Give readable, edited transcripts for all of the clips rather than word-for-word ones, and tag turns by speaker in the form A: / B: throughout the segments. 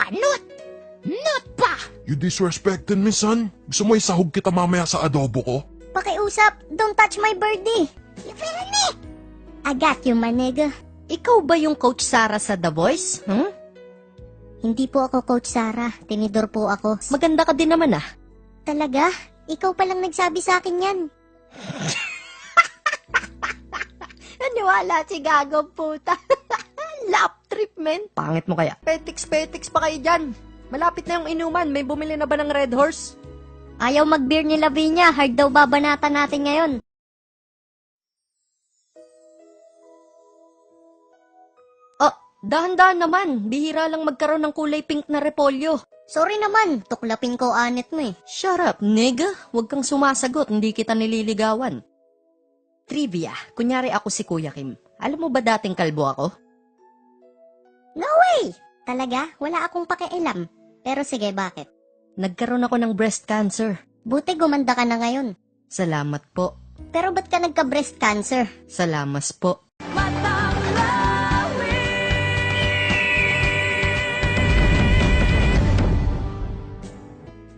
A: pa, not! Not pa!
B: You disrespecting me, son? Gusto mo isahog kita mamaya sa adobo ko?
C: Pakiusap, don't touch my birdie.
A: You feel me?
C: I got you, my nigga.
D: Ikaw ba yung Coach Sarah sa The Voice?
C: Hindi po ako Coach Sarah, tinidor po ako.
D: Maganda ka din naman ah.
C: Talaga? Ikaw palang nagsabi sa akin yan.
D: Naniwala si Gago, puta. Lap trip, men. Pangit mo kaya. Petiks pa kayo dyan. Malapit na yung inuman. May bumili na ba ng Red Horse?
C: Ayaw mag-beer ni Lavinia, hard daw babanatan natin ngayon.
D: Dahan-dahan naman. Bihira lang magkaroon ng kulay pink na repolyo.
C: Sorry naman, tuklapin ko anit mo eh.
D: Shut up, nigga. Huwag kang sumasagot. Hindi kita nililigawan. Trivia. Kunyari ako si Kuya Kim. Alam mo ba dating kalbo ako?
C: No way! Talaga? Wala akong pakialam. Pero sige, bakit?
D: Nagkaroon ako ng breast cancer.
C: Buti gumanda ka na ngayon.
D: Salamat po.
C: Pero ba't ka nagka-breast cancer?
D: Salamat po.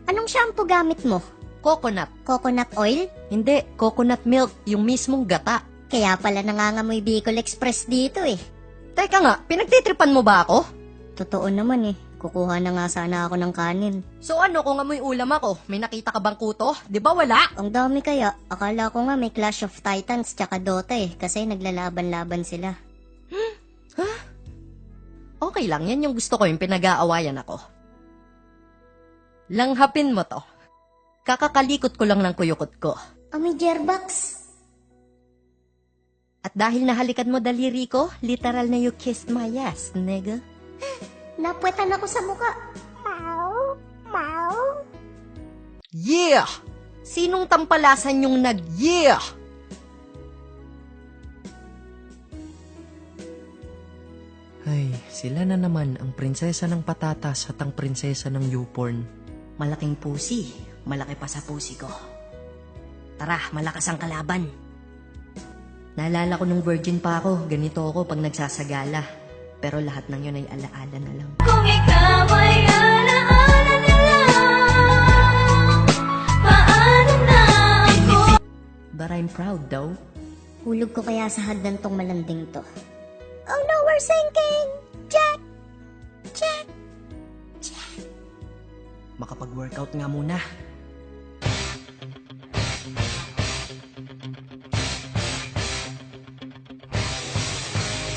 C: Anong shampoo gamit mo?
D: Coconut.
C: Coconut oil?
D: Hindi, coconut milk. Yung mismong gata.
C: Kaya pala nangangamoy Bicol Express dito eh.
D: Teka nga, pinagtitripan mo ba ako?
C: Totoo naman eh. Kukuha na nga sana ako ng kanin.
D: So ano kung amoy ulam ako? May nakita ka bang kuto? Di ba wala?
C: Ang dami kaya. Akala ko nga may Clash of Titans tsaka Dota eh. Kasi naglalaban-laban sila.
D: Okay lang, yan yung gusto ko, yung pinag-aawayan ako. Langhapin mo to. Kakakalikot ko lang ng kuyukot ko.
C: May Jerbox.
D: At dahil nahalikan mo daliri ko, literal na you kissed my ass, nigga.
C: Napwetan ako sa muka.
D: Yeah! Sinong tampalasan yung nag-yeah? Ay, sila na naman ang prinsesa ng patatas at ang prinsesa ng YouPorn.
A: Malaking pusi. Malaki pa sa pusi ko. Tara, malakas ang kalaban.
D: Naalala ko nung virgin pa ako, ganito ako pag nagsasagala. Pero lahat ng yun ay alaala na lang.
E: Kung ikaw ay alaala na lang, paano na ako?
D: But I'm proud though.
C: Hulog ko kaya sa hagdan tong malanding to. Oh no, we're sinking! Jack! Jack! Jack!
D: Makapag-workout nga muna.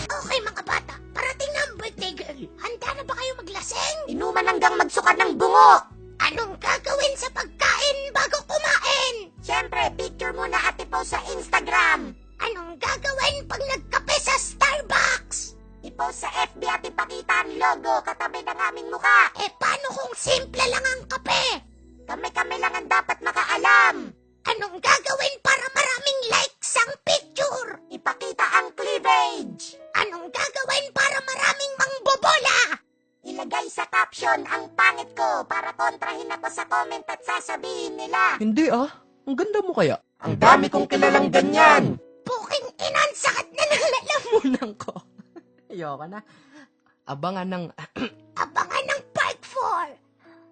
A: Okay mga bata, parating na ang birthday girl. Handa na ba kayo maglaseng? Inuman hanggang magsuka ng bungo. Anong gagawin sa pagkain bago kumain? Siyempre, picture muna ate po sa Instagram. Anong gagawin pag nagkape sa Starbucks? I-post sa FB at ipakita ang logo katabi ng aming mukha. Paano kung simple lang ang kape? Kami-kami lang ang dapat makaalam. Anong gagawin para maraming likes ang picture? Ipakita ang cleavage. Anong gagawin para maraming mangbobola? Ilagay sa caption ang pangit ko para kontrahin ako sa comment at sasabihin nila.
D: Hindi ah, ang ganda mo kaya.
B: Ang dami kong kilalang ganyan!
A: Puking inan, sakit na ng
D: Lalamunan ko. Ayoko na. Abangan ng...
A: Abangan ng part 4.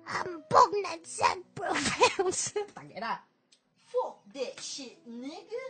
A: Hambog na Zag Profels.
D: Tangina. Fuck that shit, nigga.